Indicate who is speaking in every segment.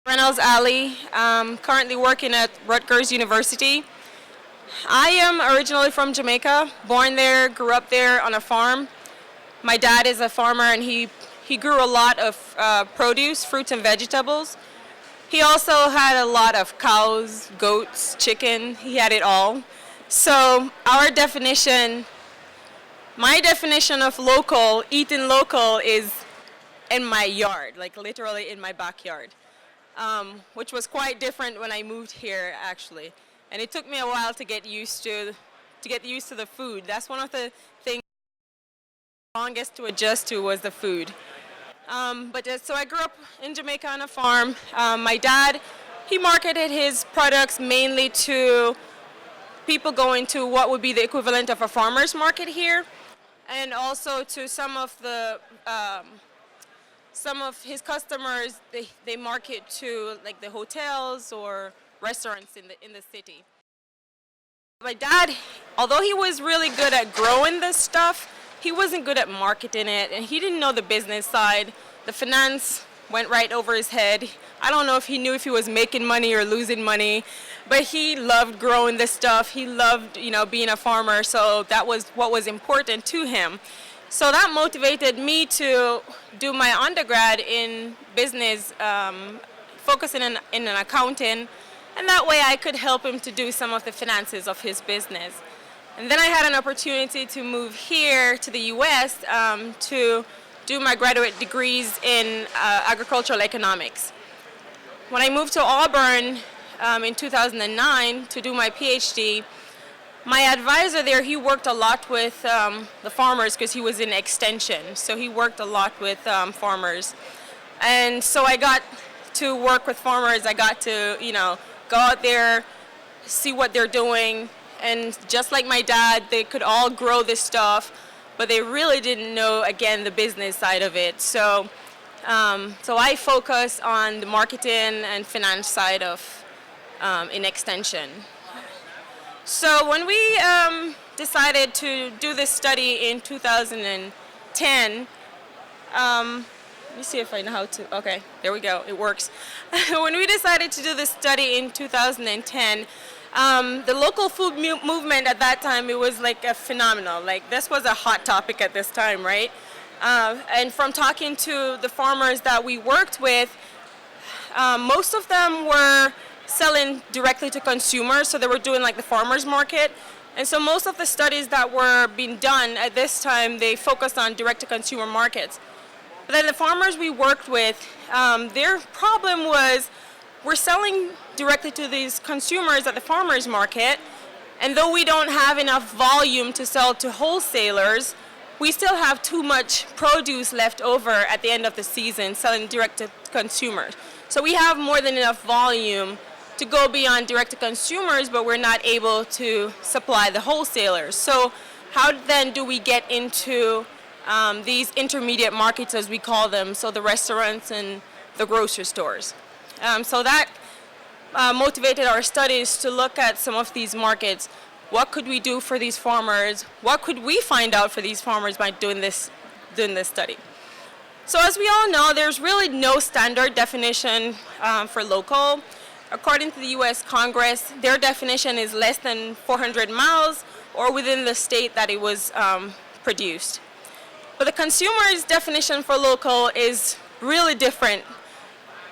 Speaker 1: Reynolds-Allie, currently working at Rutgers University. I am originally from Jamaica, born there, grew up there on a farm. My dad is a farmer and he grew a lot of produce, fruits and vegetables. He also had a lot of cows, goats, chicken, he had it all. So our definition, my definition of local, eating local is in my yard, like literally in my backyard. Which was quite different when I moved here actually. And it took me a while to get used to the food. That's one of the things longest to adjust to was the food. So I grew up in Jamaica on a farm. My dad, he marketed his products mainly to people going to what would be the equivalent of a farmer's market here, and also to some of his customers, they market to like the hotels or restaurants in the city. My dad, although he was really good at growing this stuff, he wasn't good at marketing it, and he didn't know the business side. The finance went right over his head. I don't know if he knew if he was making money or losing money, but he loved growing this stuff. He loved, being a farmer, so that was what was important to him. So that motivated me to do my undergrad in business, focusing in an accounting, and that way I could help him to do some of the finances of his business. And then I had an opportunity to move here to the US to do my graduate degrees in agricultural economics. When I moved to Auburn in 2009 to do my Ph.D., my advisor there, he worked a lot with the farmers because he was in extension. So he worked a lot with farmers. And so I got to work with farmers. I got to, go out there, see what they're doing. And just like my dad, they could all grow this stuff, but they really didn't know, again, the business side of it. So I focus on the marketing and finance side of in extension. So when we decided to do this study in 2010, let me see if I know how to, okay, there we go, it works. When we decided to do this study in 2010, the local food movement at that time, it was like a phenomenon. Like this was a hot topic at this time, right? And from talking to the farmers that we worked with, most of them were selling directly to consumers, so they were doing like the farmers market. And so most of the studies that were being done at this time, they focused on direct to consumer markets. But then the farmers we worked with, their problem was we're selling directly to these consumers at the farmers market, and though we don't have enough volume to sell to wholesalers, we still have too much produce left over at the end of the season selling direct to consumers. So we have more than enough volume to go beyond direct to consumers, but we're not able to supply the wholesalers. So how then do we get into these intermediate markets, as we call them, so the restaurants and the grocery stores? So that motivated our studies to look at some of these markets. What could we do for these farmers? What could we find out for these farmers by doing this study? So as we all know, there's really no standard definition for local. According to the U.S. Congress, their definition is less than 400 miles or within the state that it was produced. But the consumer's definition for local is really different.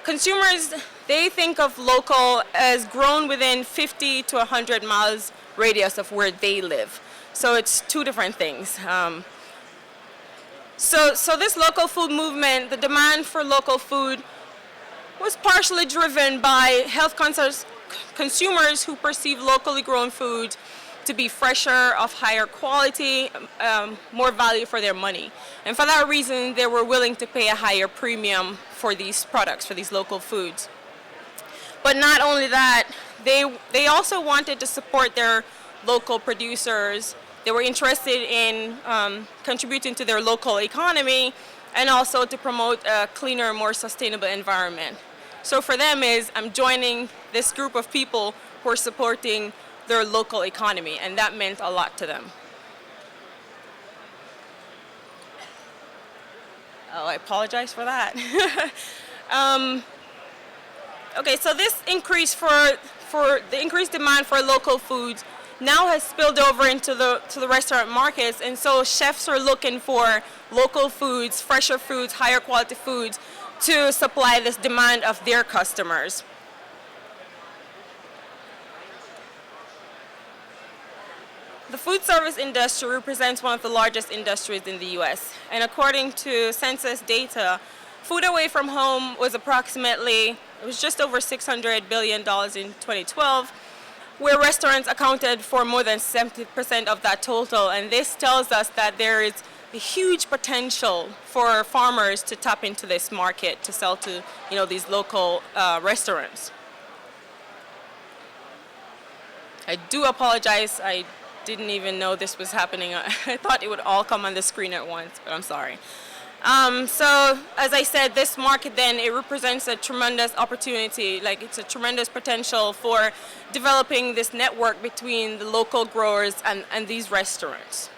Speaker 1: Consumers, they think of local as grown within 50 to 100 miles radius of where they live. So it's two different things. So this local food movement, the demand for local food, was partially driven by health-conscious consumers who perceive locally grown food to be fresher, of higher quality, more value for their money. And for that reason, they were willing to pay a higher premium for these products, for these local foods. But not only that, they also wanted to support their local producers. They were interested in contributing to their local economy and also to promote a cleaner, more sustainable environment. So for them I'm joining this group of people who are supporting their local economy, and that meant a lot to them. Oh, I apologize for that. Okay, so this increase for the increased demand for local foods now has spilled over into the restaurant markets, and so chefs are looking for local foods, fresher foods, higher quality foods to supply this demand of their customers. The food service industry represents one of the largest industries in the U.S., and according to census data, food away from home was just over $600 billion in 2012, where restaurants accounted for more than 70% of that total. And this tells us that there is a huge potential for farmers to tap into this market to sell to, these local restaurants. I do apologize. I didn't even know this was happening. I thought it would all come on the screen at once, but I'm sorry. So as I said, this market then, it represents a tremendous opportunity, like it's a tremendous potential for developing this network between the local growers and these restaurants.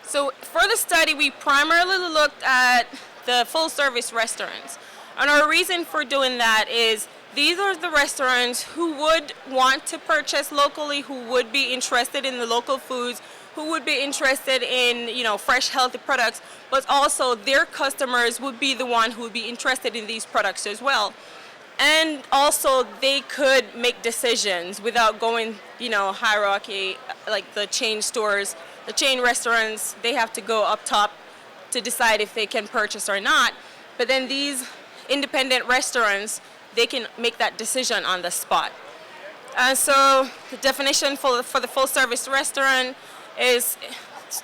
Speaker 1: So for the study, we primarily looked at the full service restaurants. And our reason for doing that is these are the restaurants who would want to purchase locally, who would be interested in the local foods, who would be interested in, fresh, healthy products, but also their customers would be the one who would be interested in these products as well. And also they could make decisions without going, hierarchy, like the chain stores, the chain restaurants, they have to go up top to decide if they can purchase or not. But then these independent restaurants, they can make that decision on the spot. So the definition for the full service restaurant is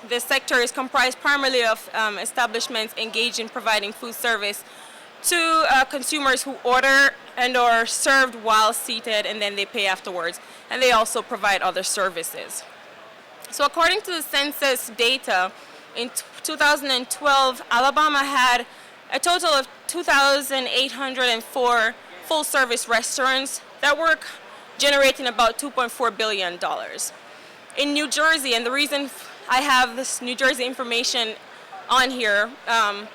Speaker 1: the sector is comprised primarily of establishments engaged in providing food service to consumers who order and are served while seated, and then they pay afterwards. And they also provide other services. So according to the census data, in 2012, Alabama had a total of 2,804 full-service restaurants that were generating about $2.4 billion. In New Jersey, and the reason I have this New Jersey information on here, I'm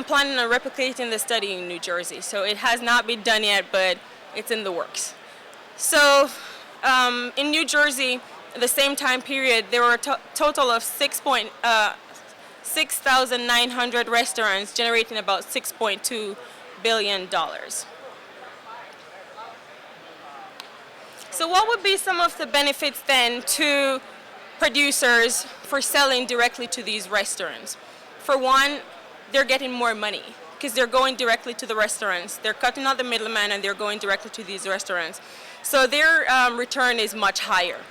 Speaker 1: planning on replicating the study in New Jersey. So it has not been done yet, but it's in the works. So in New Jersey, at the same time period, there were a total of 6,900 restaurants generating about $6.2 billion. So what would be some of the benefits then to producers for selling directly to these restaurants? For one, they're getting more money because they're going directly to the restaurants. They're cutting out the middleman and they're going directly to these restaurants. So their return is much higher.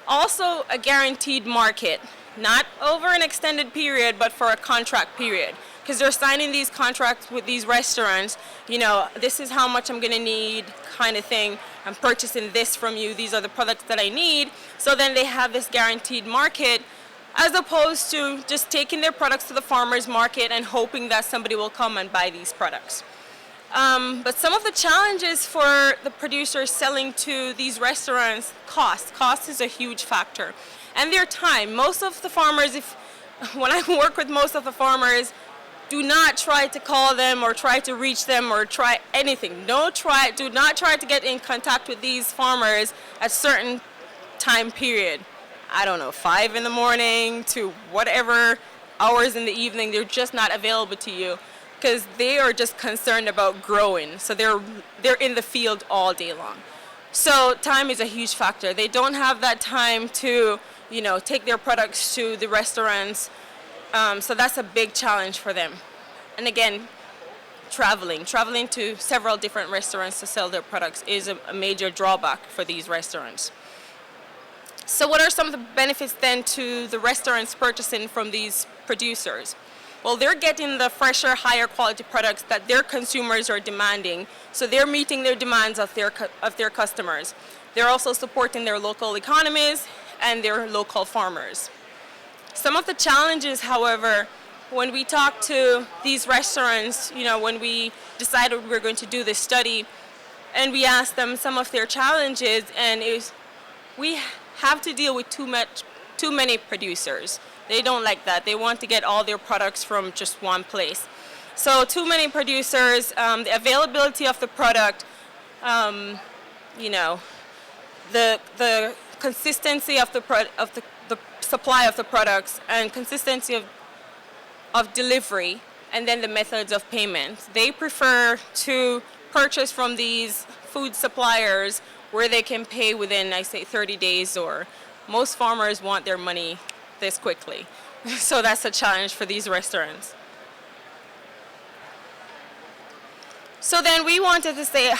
Speaker 1: Also, a guaranteed market, not over an extended period, but for a contract period. Because they're signing these contracts with these restaurants, this is how much I'm going to need kind of thing. I'm purchasing this from you. These are the products that I need. So then they have this guaranteed market as opposed to just taking their products to the farmer's market and hoping that somebody will come and buy these products. But some of the challenges for the producers selling to these restaurants, cost. Cost is a huge factor. And their time. Most of the farmers, when I work with most of the farmers, do not try to call them or try to reach them or try anything. Do not try to get in contact with these farmers at certain time period. I don't know, 5 in the morning to whatever hours in the evening. They're just not available to you because they are just concerned about growing. So they're in the field all day long. So time is a huge factor. They don't have that time to, take their products to the restaurants. So that's a big challenge for them. And again, traveling to several different restaurants to sell their products is a major drawback for these restaurants. So what are some of the benefits then to the restaurants purchasing from these producers? Well, they're getting the fresher, higher quality products that their consumers are demanding. So they're meeting their demands of their customers. They're also supporting their local economies and their local farmers. Some of the challenges, however, when we talk to these restaurants, when we decided we were going to do this study, and we asked them some of their challenges, and we have to deal with too many producers. They don't like that. They want to get all their products from just one place. So too many producers, the availability of the product, you know, the consistency of the supply of the products and consistency of delivery, and then the methods of payment. They prefer to purchase from these food suppliers where they can pay within, I say, 30 days, or most farmers want their money this quickly. So that's a challenge for these restaurants. So then we wanted to say,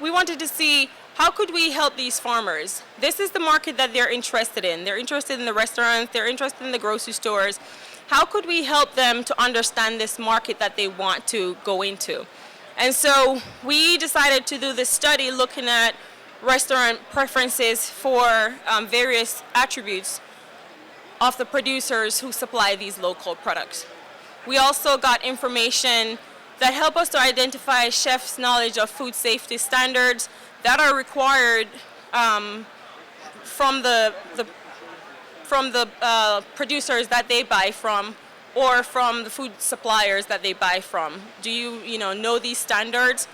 Speaker 1: we wanted to see how could we help these farmers? This is the market that they're interested in. They're interested in the restaurants, they're interested in the grocery stores. How could we help them to understand this market that they want to go into? And so we decided to do this study looking at restaurant preferences for various attributes of the producers who supply these local products. We also got information that help us to identify chefs' knowledge of food safety standards that are required from the producers that they buy from, or from the food suppliers that they buy from. Do you know these standards?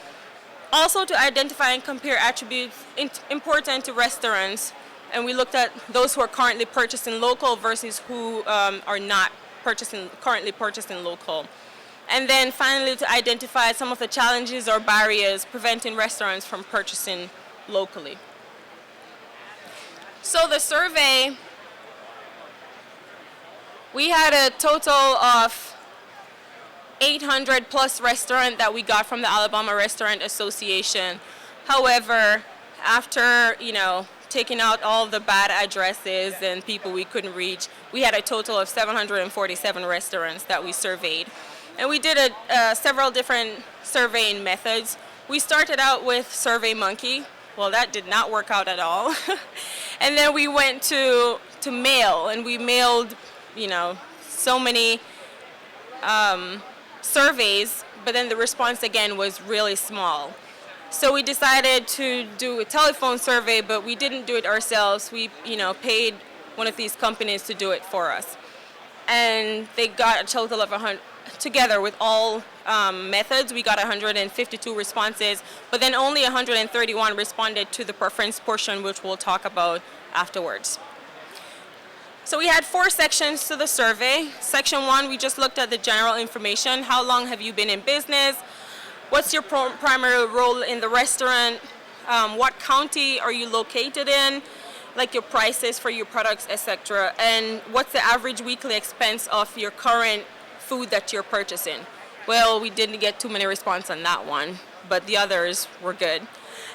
Speaker 1: Also to identify and compare attributes important to restaurants, and we looked at those who are currently purchasing local versus who are not currently purchasing local. And then finally to identify some of the challenges or barriers preventing restaurants from purchasing locally. So the survey, we had a total of 800 plus restaurants that we got from the Alabama Restaurant Association. However, after taking out all the bad addresses and people we couldn't reach, we had a total of 747 restaurants that we surveyed. And we did several different surveying methods. We started out with SurveyMonkey. Well, that did not work out at all. And then we went to mail, and we mailed, so many surveys, but then the response again was really small. So we decided to do a telephone survey, but we didn't do it ourselves. We, paid one of these companies to do it for us. And they got a total of 100. Together with all methods, we got 152 responses, but then only 131 responded to the preference portion, which we'll talk about afterwards. So we had 4 sections to the survey. Section 1, we just looked at the general information. How long have you been in business? What's your primary role in the restaurant? What county are you located in? Like your prices for your products, etc. And what's the average weekly expense of your current food that you're purchasing? Well, we didn't get too many responses on that one, but the others were good.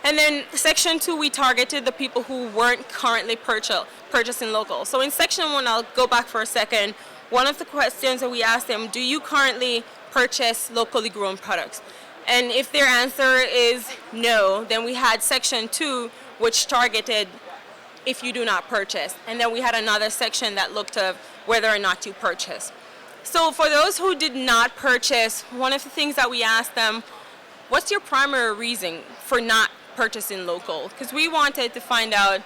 Speaker 1: And then section 2, we targeted the people who weren't currently purchasing local. So in section 1, I'll go back for a second. One of the questions that we asked them, do you currently purchase locally grown products? And if their answer is no, then we had section 2, which targeted if you do not purchase. And then we had another section that looked at whether or not you purchase. So for those who did not purchase, one of the things that we asked them, what's your primary reason for not purchasing local? Because we wanted to find out,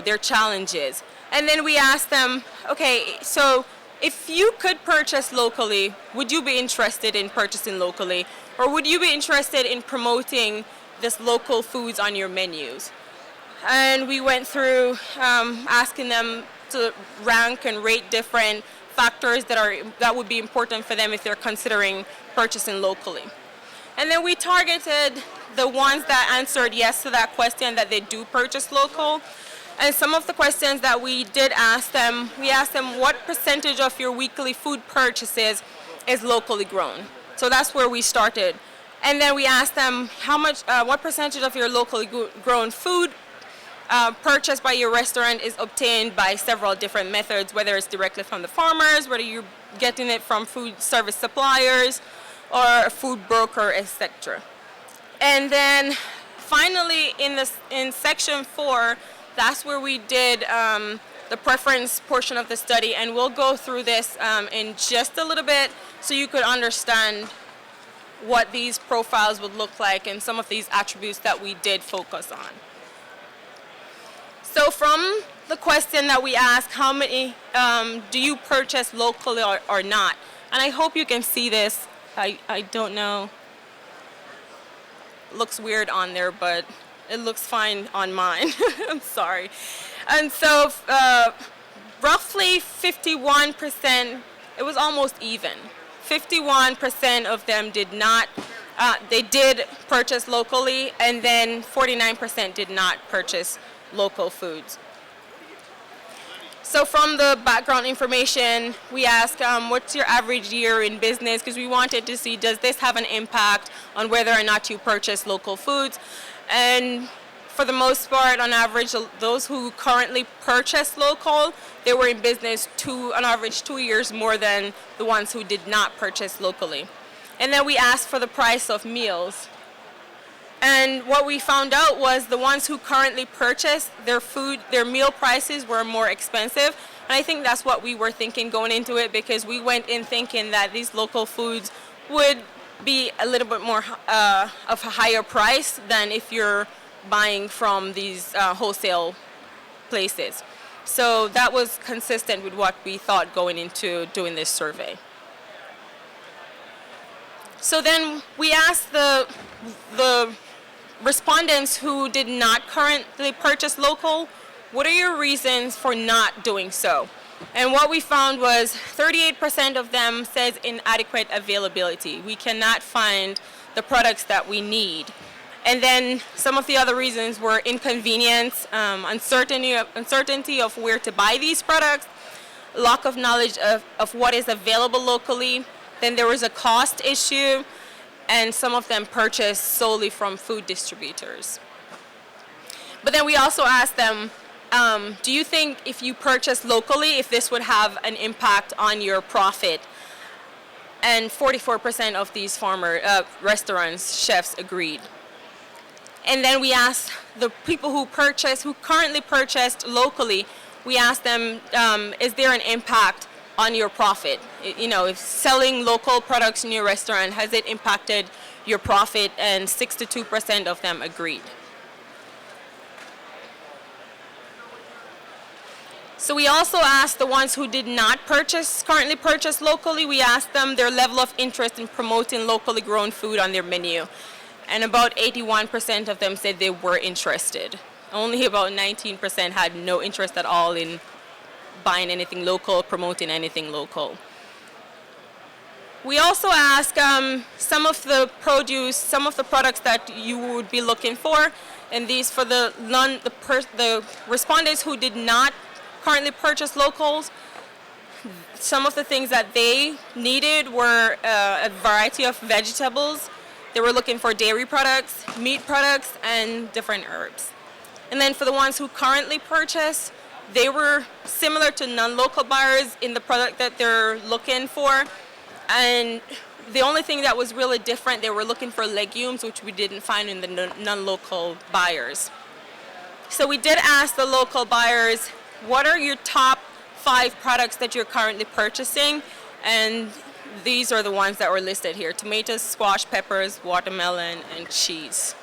Speaker 1: their challenges. And then we asked them, okay, so if you could purchase locally, would you be interested in purchasing locally? Or would you be interested in promoting this local foods on your menus? And we went through asking them to rank and rate different factors that would be important for them if they're considering purchasing locally. And then we targeted the ones that answered yes to that question, that they do purchase local. And some of the questions that we did ask them, we asked them what percentage of your weekly food purchases is locally grown. So that's where we started. And then we asked them what percentage of your locally grown food purchased by your restaurant is obtained by several different methods, whether it's directly from the farmers, whether you're getting it from food service suppliers or a food broker, etc. And then finally in section 4, that's where we did the preference portion of the study, and we'll go through this in just a little bit so you could understand what these profiles would look like and some of these attributes that we did focus on. So from the question that we asked, how many do you purchase locally or not? And I hope you can see this I don't know. Looks weird on there, but it looks fine on mine. I'm sorry. And so roughly 51%, it was almost even. 51% of them did not, they did purchase locally, and then 49% did not purchase local foods. So from the background information, we asked, what's your average year in business? Because we wanted to see, does this have an impact on whether or not you purchase local foods? And for the most part, on average, those who currently purchase local, they were in business on average 2 years more than the ones who did not purchase locally. And then we asked for the price of meals. And what we found out was the ones who currently purchase their meal prices were more expensive. And I think that's what we were thinking going into it, because we went in thinking that these local foods would be a little bit more of a higher price than if you're buying from these wholesale places. So that was consistent with what we thought going into doing this survey. So then we asked the respondents who did not currently purchase local, what are your reasons for not doing so? And what we found was 38% of them says inadequate availability. We cannot find the products that we need. And then some of the other reasons were inconvenience, uncertainty of where to buy these products, lack of knowledge of what is available locally. Then there was a cost issue, and some of them purchased solely from food distributors. But then we also asked them, do you think if you purchase locally, if this would have an impact on your profit? And 44% of these restaurants, chefs agreed. And then we asked the people who currently purchased locally, we asked them, is there an impact on your profit? You know, if selling local products in your restaurant, has it impacted your profit? And 62% of them agreed. So we also asked the ones who did not currently purchase locally, we asked them their level of interest in promoting locally grown food on their menu. And about 81% of them said they were interested. Only about 19% had no interest at all in buying anything local, promoting anything local. We also asked some of the products that you would be looking for, and these for the respondents who did not currently purchase locals. Some of the things that they needed were a variety of vegetables. They were looking for dairy products, meat products, and different herbs. And then for the ones who currently purchase, they were similar to non-local buyers in the product that they're looking for. And the only thing that was really different, they were looking for legumes, which we didn't find in the non-local buyers. So we did ask the local buyers, what are your top 5 products that you're currently purchasing? And these are the ones that were listed here: tomatoes, squash, peppers, watermelon, and cheese.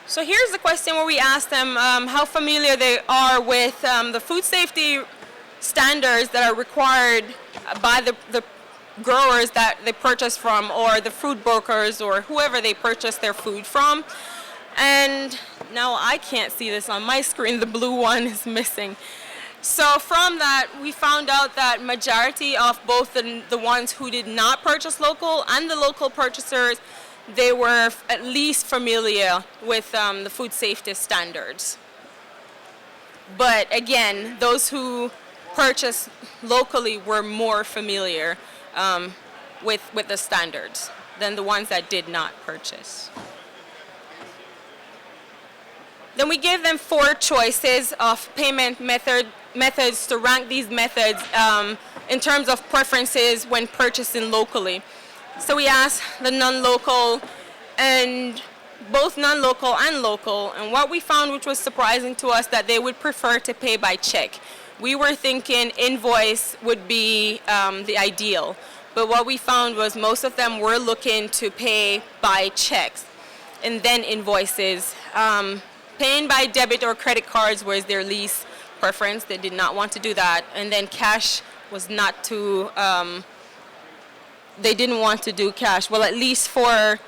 Speaker 1: So here's the question where we asked them how familiar they are with the food safety standards that are required by the growers that they purchase from, or the food brokers, or whoever they purchase their food from. And now I can't see this on my screen, the blue one is missing. So from that, we found out that majority of both the ones who did not purchase local and the local purchasers, they were at least familiar with the food safety standards. But again, those who purchased locally were more familiar with the standards than the ones that did not purchase. Then we gave them 4 choices of payment methods to rank these methods in terms of preferences when purchasing locally. So we asked the non-local, and both non-local and local, and what we found, which was surprising to us, that they would prefer to pay by check. We were thinking invoice would be the ideal, but what we found was most of them were looking to pay by checks and then invoices. Paying by debit or credit cards was their least preference. They did not want to do that. And then cash was not too they didn't want to do cash. Well, at least for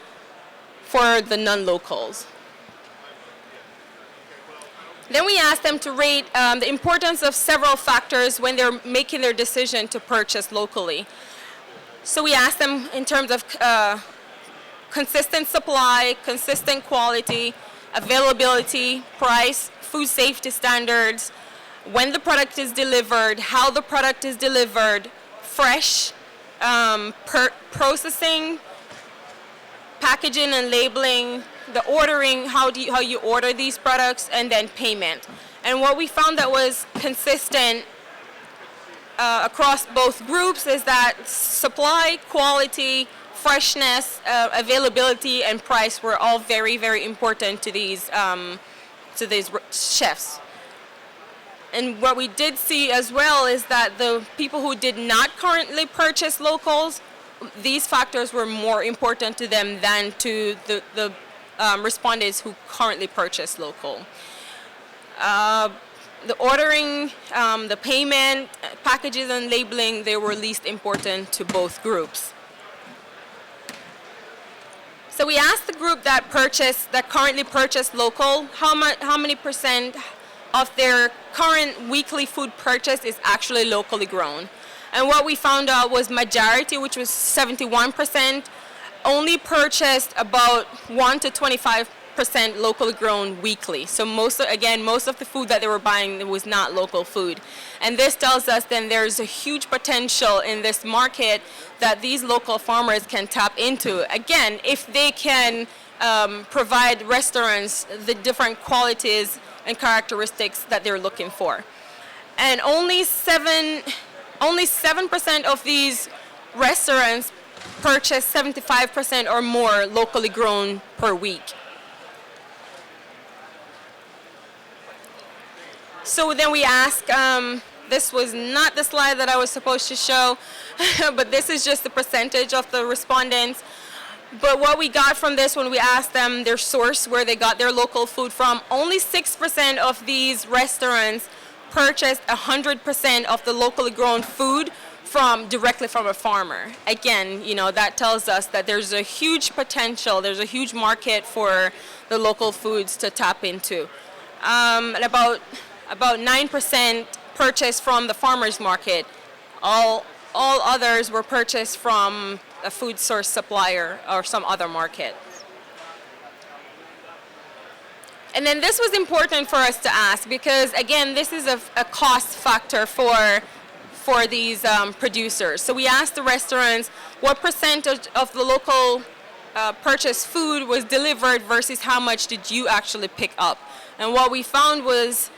Speaker 1: the non-locals. Then we asked them to rate the importance of several factors when they're making their decision to purchase locally. So we asked them in terms of consistent supply, consistent quality, availability, price, food safety standards, when the product is delivered, how the product is delivered, fresh, processing, packaging and labeling, the ordering, how you order these products, and then payment. And what we found that was consistent across both groups is that supply, quality, freshness, availability, and price were all very, very important to these chefs. And what we did see as well is that the people who did not currently purchase locals, these factors were more important to them than to the respondents who currently purchase local. The ordering, the payment, packages and labeling, they were least important to both groups. So we asked the group that currently purchased local, how many percent of their current weekly food purchase is actually locally grown. And what we found out was majority, which was 71%, only purchased about 1 to 25% locally grown weekly. So most of the food that they were buying was not local food. And this tells us then there's a huge potential in this market that these local farmers can tap into. Again, if they can provide restaurants the different qualities and characteristics that they're looking for. And only 7% of these restaurants purchase 75% or more locally grown per week. So then we ask, this was not the slide that I was supposed to show, but this is just the percentage of the respondents. But what we got from this when we asked them their source, where they got their local food from, only 6% of these restaurants purchased 100% of the locally grown food directly from a farmer. Again, that tells us that there's a huge potential, there's a huge market for the local foods to tap into. And about 9% purchased from the farmers market. All others were purchased from a food source supplier or some other market. And then this was important for us to ask because, again, this is a cost factor for these producers. So we asked the restaurants what percentage of the local purchased food was delivered versus how much did you actually pick up. And what we found was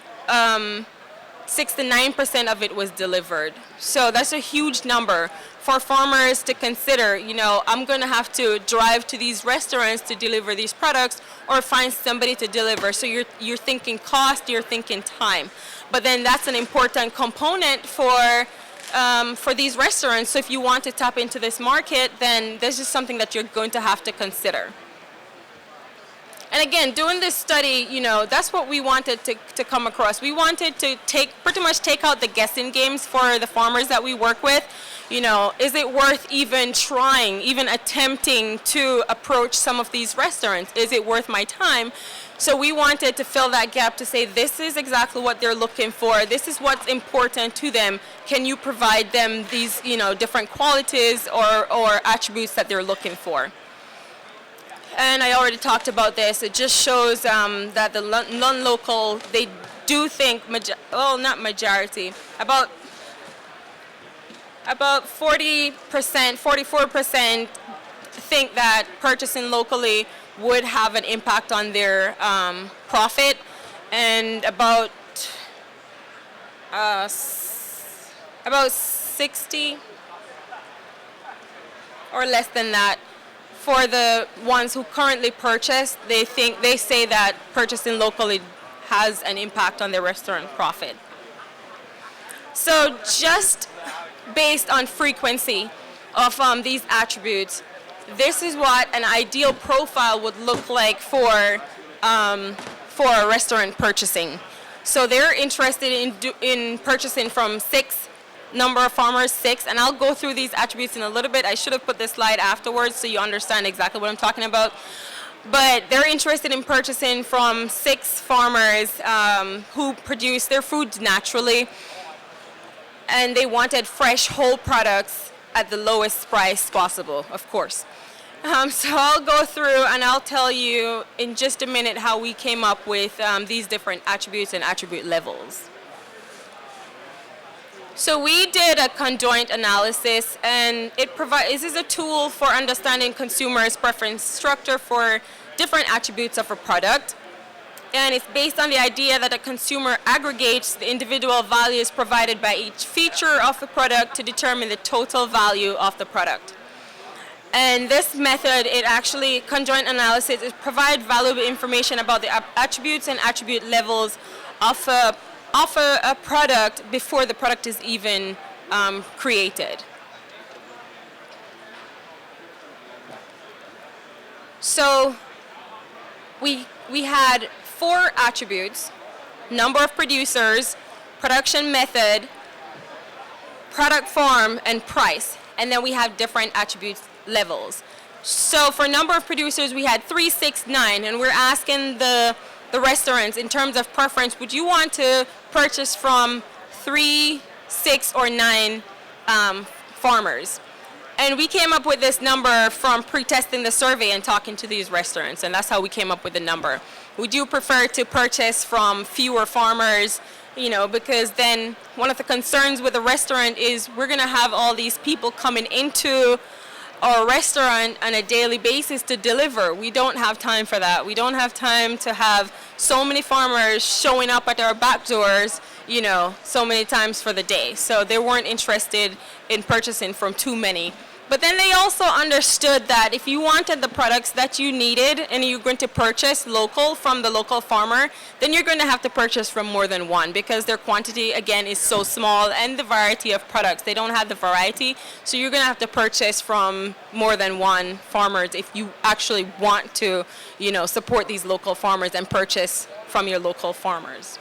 Speaker 1: 6 to 9% of it was delivered. So that's a huge number for farmers to consider. I'm going to have to drive to these restaurants to deliver these products or find somebody to deliver. So you're thinking cost, you're thinking time. But then that's an important component for these restaurants. So if you want to tap into this market, then this is something that you're going to have to consider. And again, doing this study, that's what we wanted to come across. We wanted to pretty much take out the guessing games for the farmers that we work with. Is it worth even trying, even attempting to approach some of these restaurants? Is it worth my time? So we wanted to fill that gap to say this is exactly what they're looking for. This is what's important to them. Can you provide them these, different qualities or attributes that they're looking for? And I already talked about this. It just shows that the non-local, they do think, not majority, about 40%, 44% think that purchasing locally would have an impact on their profit, and about 60 or less than that for the ones who currently purchase, they say that purchasing locally has an impact on their restaurant profit. So just based on frequency of these attributes, this is what an ideal profile would look like for restaurant purchasing. So they're interested in purchasing from 6 number of farmers, 6, and I'll go through these attributes in a little bit. I should have put this slide afterwards so you understand exactly what I'm talking about. But they're interested in purchasing from 6 farmers who produce their food naturally, and they wanted fresh, whole products at the lowest price possible, of course. So I'll go through and I'll tell you in just a minute how we came up with these different attributes and attribute levels. So we did a conjoint analysis, and this is a tool for understanding consumers' preference structure for different attributes of a product. And it's based on the idea that a consumer aggregates the individual values provided by each feature of the product to determine the total value of the product. And this method, conjoint analysis, it provides valuable information about the attributes and attribute levels of a product before the product is even created. So we had 4 attributes: number of producers, production method, product form, and price. And then we have different attributes levels. So for number of producers, we had 3, 6, 9, and we're asking the restaurants in terms of preference, would you want to purchase from 3, 6, or 9 farmers? And we came up with this number from pre-testing the survey and talking to these restaurants, and that's how we came up with the number. Would you prefer to purchase from fewer farmers? Because then one of the concerns with a restaurant is we're going to have all these people coming into our restaurant on a daily basis to deliver. We don't have time for that. We don't have time to have so many farmers showing up at our back doors, so many times for the day. So they weren't interested in purchasing from too many. But then they also understood that if you wanted the products that you needed and you're going to purchase local from the local farmer, then you're going to have to purchase from more than one, because their quantity, again, is so small, and the variety of products, they don't have the variety. So you're going to have to purchase from more than one farmers if you actually want to, support these local farmers and purchase from your local farmers.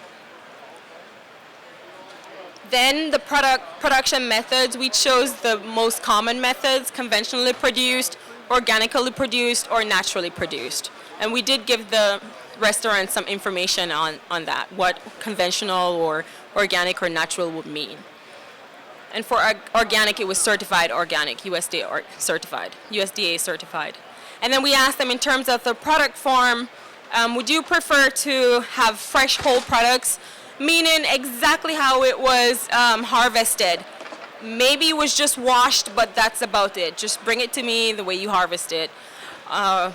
Speaker 1: Then the production methods, we chose the most common methods: conventionally produced, organically produced, or naturally produced. And we did give the restaurant some information on that, what conventional or organic or natural would mean. And for organic, it was certified organic, USDA certified. And then we asked them in terms of the product form, would you prefer to have fresh whole products, meaning exactly how it was harvested? Maybe it was just washed, but that's about it. Just bring it to me the way you harvest it. Or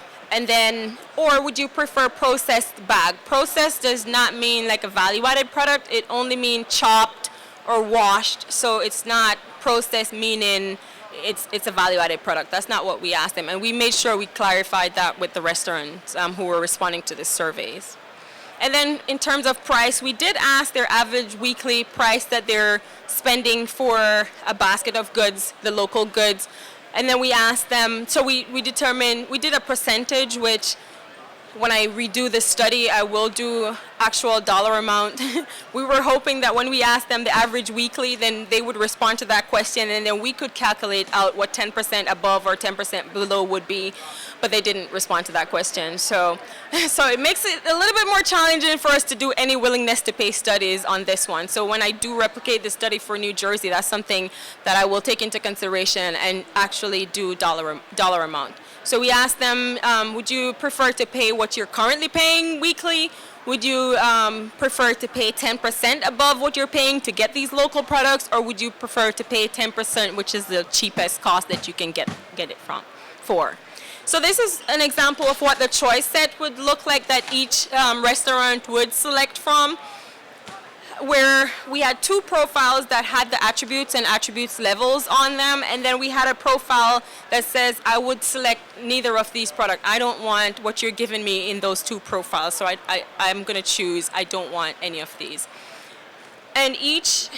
Speaker 1: would you prefer processed bag? Processed does not mean like a value-added product. It only means chopped or washed. So it's not processed meaning it's a value-added product. That's not what we asked them. And we made sure we clarified that with the restaurants who were responding to the surveys. And then in terms of price, we did ask their average weekly price that they're spending for a basket of goods, the local goods. And then we asked them, so we did a percentage, which when I redo this study, I will do actual dollar amount. We were hoping that when we asked them the average weekly, then they would respond to that question, and then we could calculate out what 10% above or 10% below would be, but they didn't respond to that question. So it makes it a little bit more challenging for us to do any willingness to pay studies on this one. So when I do replicate the study for New Jersey, that's something that I will take into consideration and actually do dollar amount. So we asked them, would you prefer to pay what you're currently paying weekly? Would you prefer to pay 10% above what you're paying to get these local products? Or would you prefer to pay 10%, which is the cheapest cost that you can get it for? So this is an example of what the choice set would look like that each restaurant would select from, where we had 2 profiles that had the attributes and attributes levels on them, and then we had a profile that says I would select neither of these products. I don't want what you're giving me in those 2 profiles, so I'm going to choose I don't want any of these. And each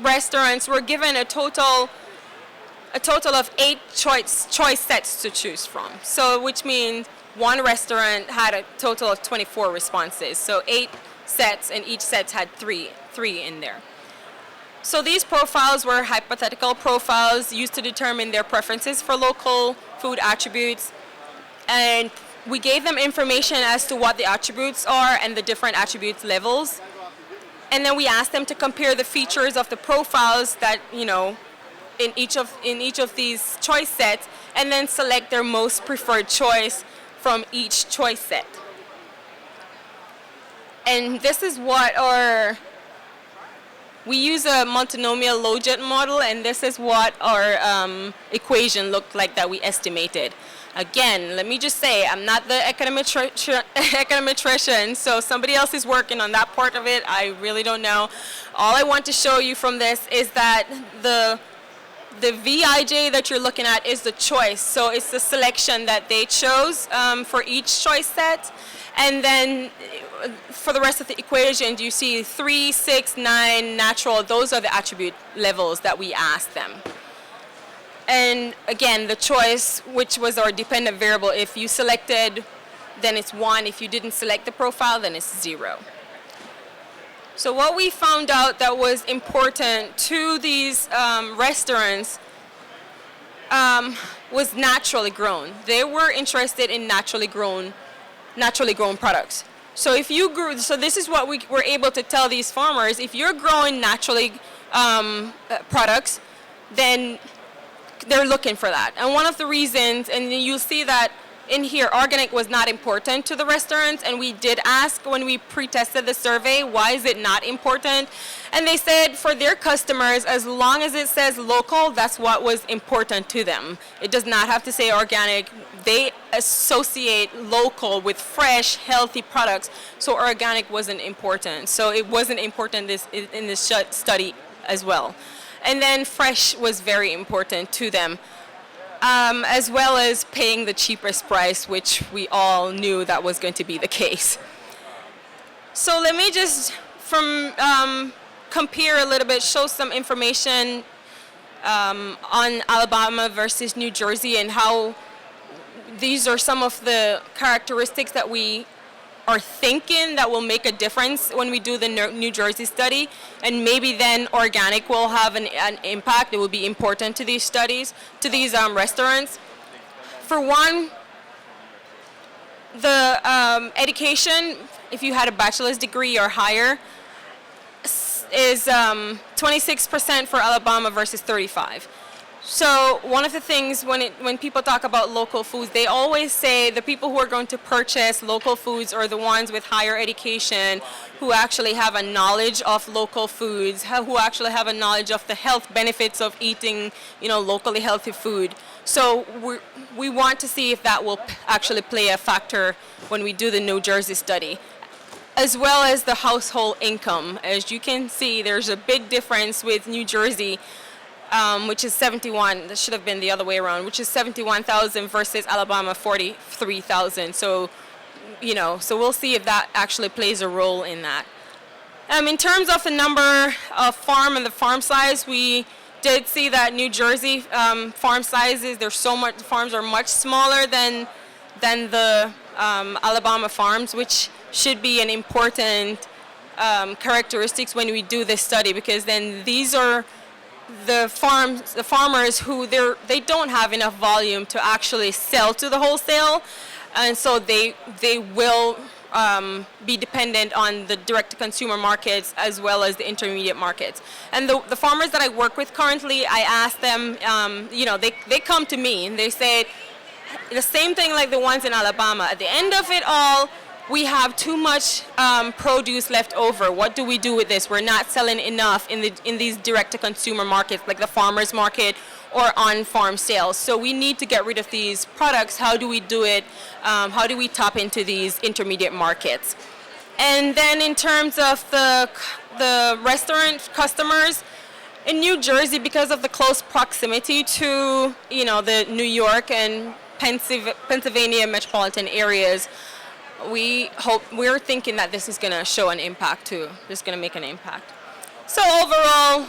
Speaker 1: restaurants were given a total of 8 choice sets to choose from. So which means one restaurant had a total of 24 responses. So 8 sets, and each set had three in there. So these profiles were hypothetical profiles used to determine their preferences for local food attributes. And we gave them information as to what the attributes are and the different attributes levels. And then we asked them to compare the features of the profiles that, in each of these choice sets, and then select their most preferred choice from each choice set. And this is what we use a multinomial logit model, and this is what our equation looked like that we estimated. Again, let me just say, I'm not the econometrician, so somebody else is working on that part of it. I really don't know. All I want to show you from this is that the VIJ that you're looking at is the choice. So it's the selection that they chose for each choice set. And then for the rest of the equations, you see 3, 6, 9, natural. Those are the attribute levels that we asked them. And again, the choice, which was our dependent variable, if you selected, then it's 1. If you didn't select the profile, then it's 0. So what we found out that was important to these restaurants was naturally grown. They were interested in naturally grown products. So if you grew, so this is what we were able to tell these farmers: if you're growing naturally products, then they're looking for that. And one of the reasons, and you'll see that in here, organic was not important to the restaurants, and we did ask when we pre-tested the survey, why is it not important? And they said for their customers, as long as it says local, that's what was important to them. It does not have to say organic. They associate local with fresh, healthy products, so organic wasn't important. So it wasn't important in this study as well. And then fresh was very important to them, as well as paying the cheapest price, which we all knew that was going to be the case. So let me just compare a little bit, show some information on Alabama versus New Jersey and how these are some of the characteristics that we are thinking that will make a difference when we do the New Jersey study, and maybe then organic will have an impact. It will be important to these studies, to these restaurants. For one, the education, if you had a bachelor's degree or higher, is 26% for Alabama versus 35%. So one of the things when people talk about local foods, they always say the people who are going to purchase local foods are the ones with higher education, who actually have a knowledge of local foods, who actually have a knowledge of the health benefits of eating, locally healthy food. So we want to see if that will actually play a factor when we do the New Jersey study, as well as the household income. As you can see, there's a big difference with New Jersey, which is 71, that should have been the other way around, which is 71,000 versus Alabama 43,000. So, so we'll see if that actually plays a role in that. In terms of the number of farm and the farm size, we did see that New Jersey farm sizes, farms are much smaller than the Alabama farms, which should be an important characteristics when we do this study, because then these are the farmers who they don't have enough volume to actually sell to the wholesale, and so they will be dependent on the direct-to-consumer markets as well as the intermediate markets. And the farmers that I work with currently, I ask them, they come to me and they say the same thing like the ones in Alabama. At the end of it all, we have too much produce left over. What do we do with this? We're not selling enough in these direct-to-consumer markets, like the farmers market or on-farm sales. So we need to get rid of these products. How do we do it? How do we tap into these intermediate markets? And then in terms of the restaurant customers, in New Jersey, because of the close proximity to the New York and Pennsylvania metropolitan areas, we're thinking that this is going to show an impact too. This is going to make an impact. So overall,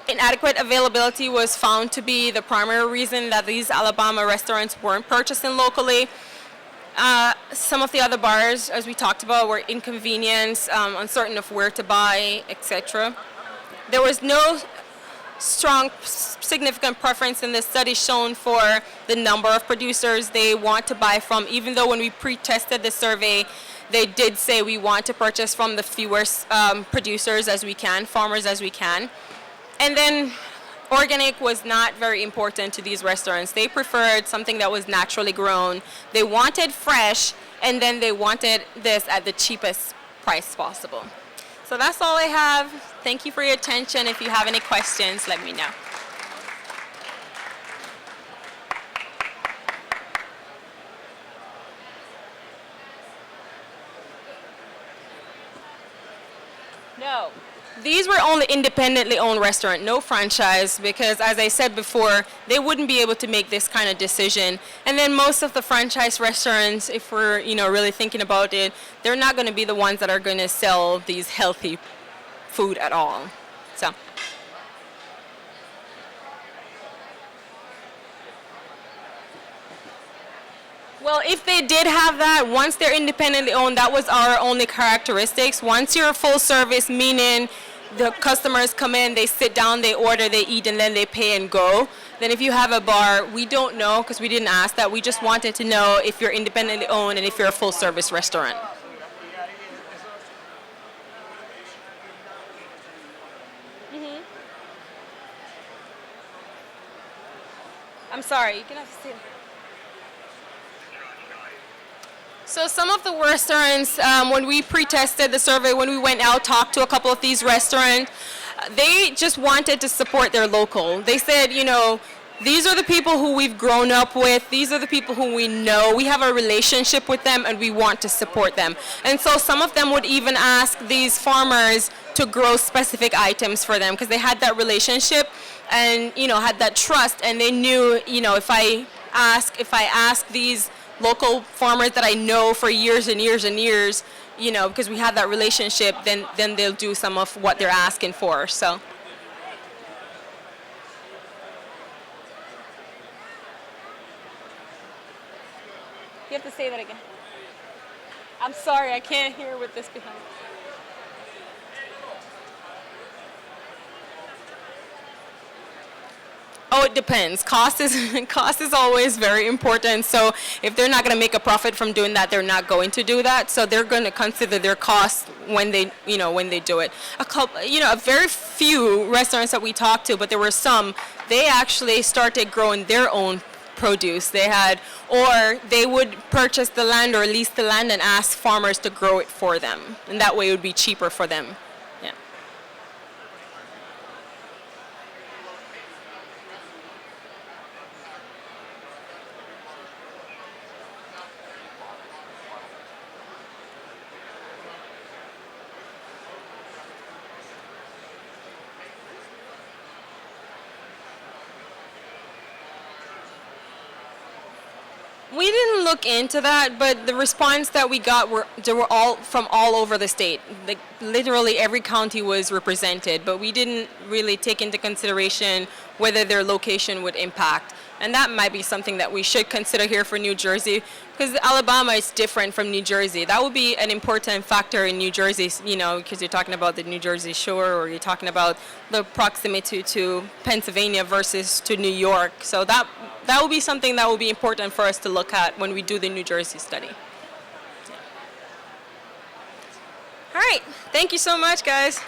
Speaker 1: inadequate availability was found to be the primary reason that these Alabama restaurants weren't purchasing locally. Some of the other bars, as we talked about, were inconvenience, uncertain of where to buy, etc. There was no strong significant preference in this study shown for the number of producers they want to buy from, even though when we pre-tested the survey, they did say we want to purchase from the fewest producers as we can, farmers as we can. And then organic was not very important to these restaurants. They preferred something that was naturally grown. They wanted fresh, and then they wanted this at the cheapest price possible. So that's all I have. Thank you for your attention. If you have any questions, let me know. No. These were only independently owned restaurant, no franchise, because as I said before, they wouldn't be able to make this kind of decision. And then most of the franchise restaurants, if we're really thinking about it, they're not going to be the ones that are going to sell these healthy food at all. So. Well, if they did have that, once they're independently owned, that was our only characteristics. Once you're full service, meaning the customers come in, they sit down, they order, they eat, and then they pay and go. Then if you have a bar, we don't know because we didn't ask that. We just wanted to know if you're independently owned and if you're a full service restaurant. I'm sorry, you can have to see. So some of the restaurants, when we pre-tested the survey, when we went out, talked to a couple of these restaurants, they just wanted to support their local. They said, these are the people who we've grown up with. These are the people who we know. We have a relationship with them and we want to support them. And so some of them would even ask these farmers to grow specific items for them because they had that relationship and, had that trust. And they knew, if I ask these local farmers that I know for years and years and years, because we have that relationship, then they'll do some of what they're asking for. So. You have to say that again. I'm sorry, I can't hear with this behind. Oh, it depends. Cost is always very important. So if they're not going to make a profit from doing that, they're not going to do that. So they're going to consider their costs when they do it. A very few restaurants that we talked to, but there were some. They actually started growing their own produce. Or they would purchase the land or lease the land and ask farmers to grow it for them, and that way it would be cheaper for them. Yeah. We didn't look into that, but the response that we got were all from all over the state. Like literally every county was represented, but we didn't really take into consideration whether their location would impact. And that might be something that we should consider here for New Jersey, because Alabama is different from New Jersey. That would be an important factor in New Jersey, because you're talking about the New Jersey shore, or you're talking about the proximity to Pennsylvania versus to New York. So that will be something that will be important for us to look at when we do the New Jersey study. All right. Thank you so much, guys.